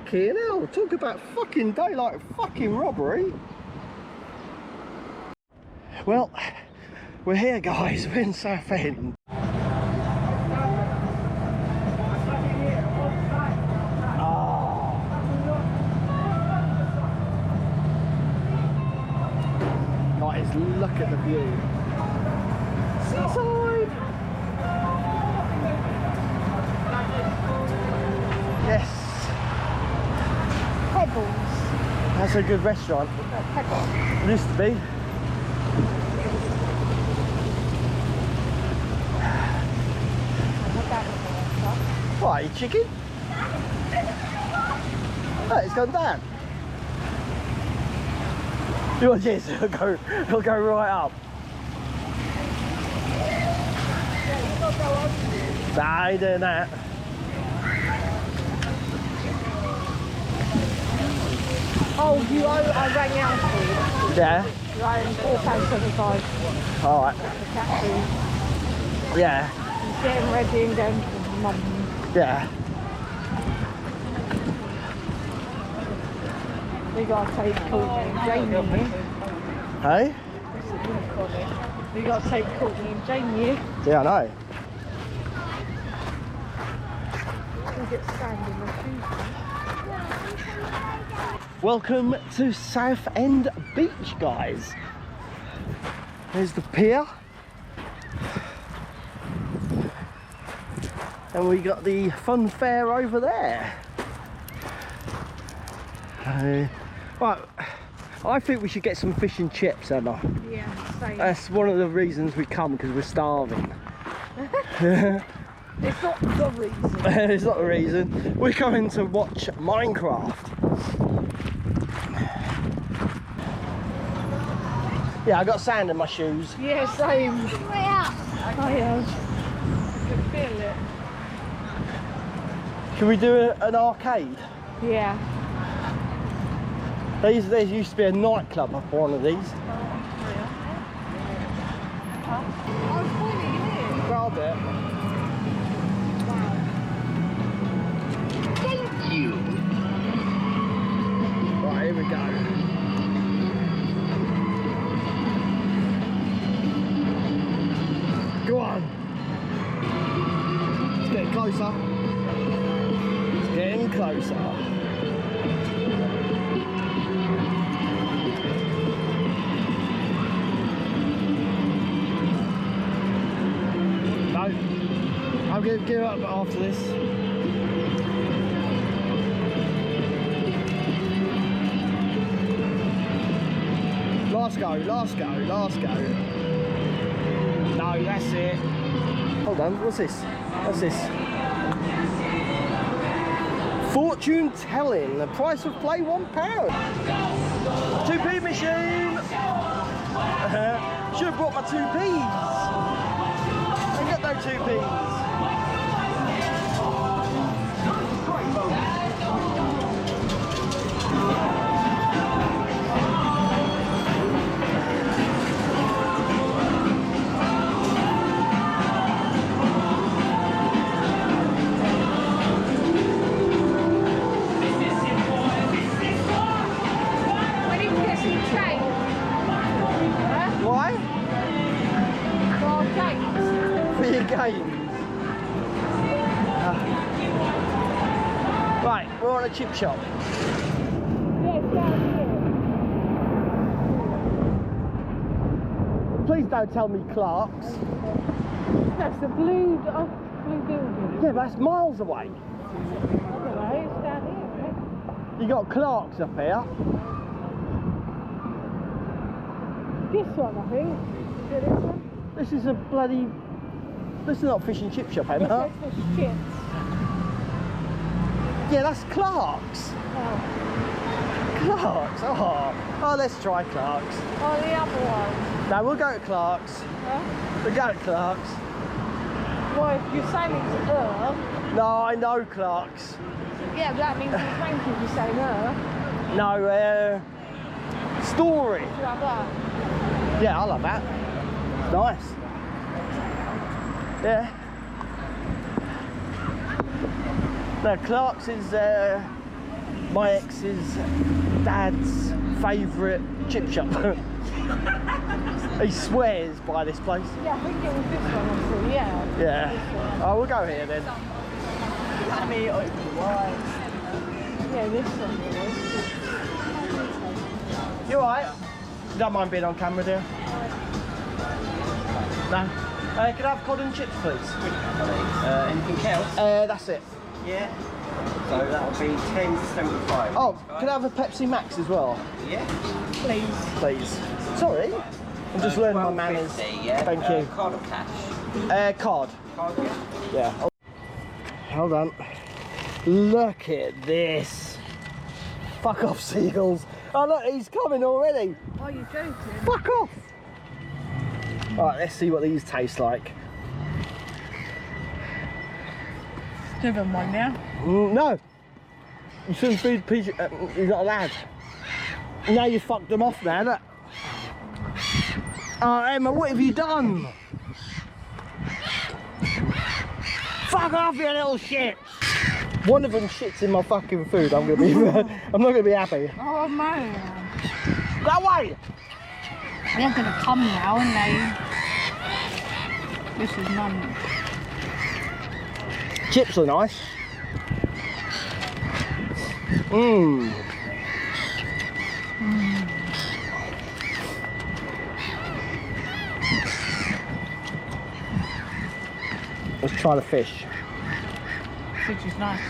Fucking hell, talk about fucking daylight fucking robbery. Well, we're here guys, we're in Southend. Guys, look at the view. Seaside! Yes. Pebbles. That's a good restaurant. Pebbles. It used to be. What, you chicken? Oh, it's gone down. You watch this, it'll go right up. Nah, I ain't doing that. Oh, you owe, I rang out for you. Yeah. Right, £4.75. Alright. The cat food. Yeah. He's getting ready and going to mum. Yeah. We gotta take Courtney and Jamie here. Hey? We gotta take Courtney and Jamie here. Yeah, I know. We get sand in the shoes. Welcome to Southend Beach, guys. There's the pier. And we got the fun fair over there. Right, I think we should get some fish and chips, Emma. Yeah, same. That's one of the reasons we come, because we're starving. It's not the reason. It's not the reason. We're coming to watch Minecraft. Yeah, I got sand in my shoes. Yeah, same. I have. I can feel it. Can we do an arcade? Yeah. There used to be a nightclub up one of these. I was pointing here. Grab it. Thank you. Right, here we go. Go on. It's getting closer. It's getting closer. I'm going to give up after this. Last go, last go, last go. No, that's it. Hold on, what's this? What's this? Fortune telling, the price of play £1. 2p machine! Should have brought my 2p's. I ain't got no 2p's. Why? For your games. Right, we're on a chip shop. Yeah, it's down here. Please don't tell me Clark's. That's the blue building. Yeah, but that's miles away. I don't know, it's down here. You got Clark's up here. This one, I think. Is it this one? This is a bloody... This is not a fish and chip shop, Emma. That's for chips. Yeah, that's Clark's. Oh. Clark's? Oh, let's try Clark's. Oh, the other one. No, we'll go to Clark's. Huh? We'll go to Clark's. Well, if you're saying it's No, I know Clark's. yeah, that means it's thank you for saying No, Story. Do you like that? Yeah, I love that. It's nice. Yeah. No, Clark's is my ex's dad's favourite chip shop. He swears by this place. Yeah, I think it was this one actually, yeah. Yeah. Oh, we'll go here then. Let me open wide. Yeah, this one was. You alright? Don't mind being on camera, dear? No? Can I have cod and chips, please? Anything else? That's it. Yeah. So that'll be 10.75. Oh, can I have a Pepsi Max as well? Yeah. Please. Please. Sorry. I'm just learning my manners. Yeah. Thank you. Card or cash? Card. Card, yeah. Yeah. Oh. Hold on. Look at this. Fuck off, Seagulls. Oh look, he's coming already. Oh, you're joking? Fuck off. Alright, let's see what these taste like. Give him one now. No. You shouldn't feed piece. You're not allowed. Now you fucked them off now, look. Oh, Emma, what have you done? Fuck off, you little shit! One of them shits in my fucking food. I'm gonna be. I'm not gonna be happy. Oh man. Go away! They're gonna come now, and they. This is none. Chips are nice. Mmm. Let's try the fish. Fish is nice.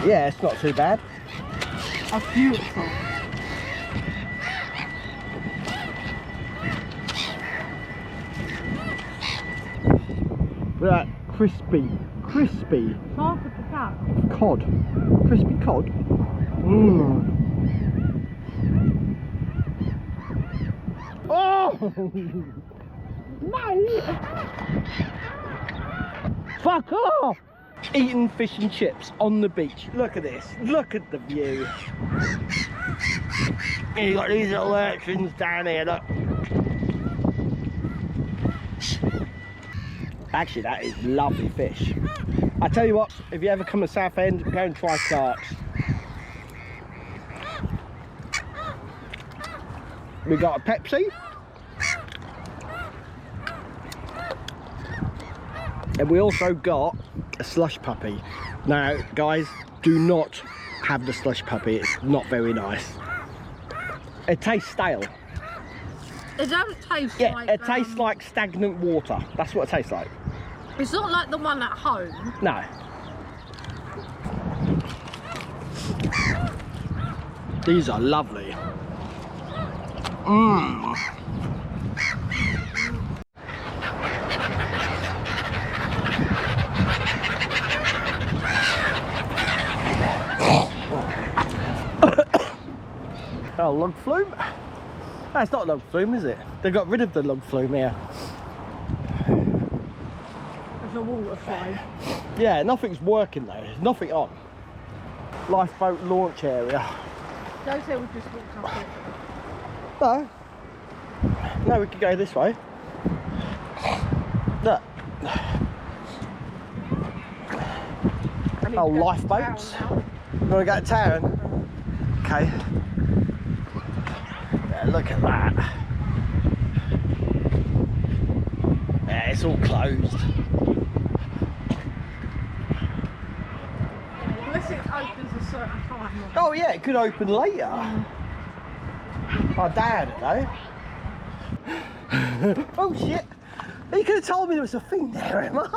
Yeah, it's not too bad. That's beautiful. Look at that, crispy. Half of the cat. Cod. Crispy cod. Mmm. Oh! No! Fuck off! Eating fish and chips on the beach. Look at this. Look at the view. And you got these little urchins down here, look. Actually, that is lovely fish. I tell you what, if you ever come to Southend, go and try Clark's. We got a Pepsi. And we also got a slush puppy. Now, guys, do not have the slush puppy. It's not very nice. It tastes stale. It don't taste like... Yeah, it tastes like stagnant water. That's what it tastes like. It's not like the one at home. No. These are lovely. Mmm. Oh, log flume? No, it's not log flume, is it? They got rid of the log flume here. There's a water slide. Yeah, nothing's working though. There's nothing on. Lifeboat launch area. Don't say we just walked up it. No. No, we could go this way. Look. Oh, lifeboats. You want to go to town? Okay. Yeah, look at that. Yeah, it's all closed. Unless it opens a certain time. Oh yeah, it could open later. I doubt it though. Oh shit! You could have told me there was a thing there, Emma.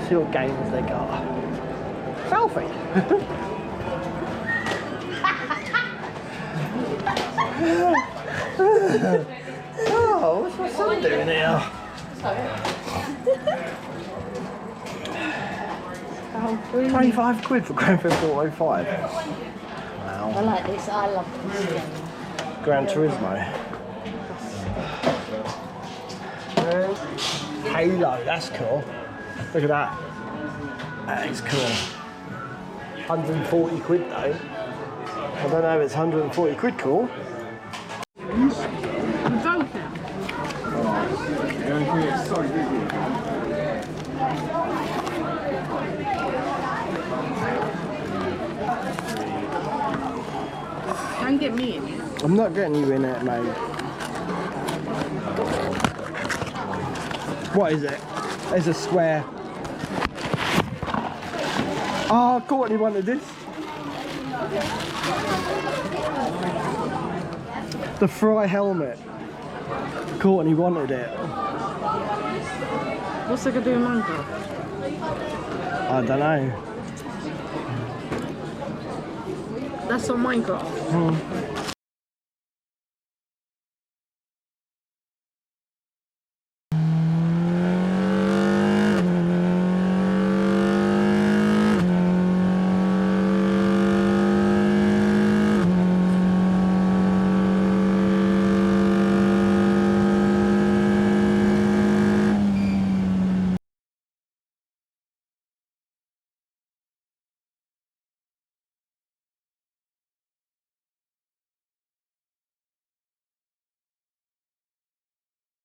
See what games they got. Selfie. Oh, what's my son doing here? 25 quid for Grand Theft Auto 5. Wow. I like this, I love this game. Gran Turismo. Halo, that's cool. Look at that. That is cool. 140 quid though. I don't know if it's 140 quid cool. I'm joking. Don't get me in it. I'm not getting you in it, mate. What is it? There's a square. Oh, Courtney wanted this. The Fry helmet. Courtney wanted it. What's it gonna do in Minecraft? I don't know. That's on Minecraft.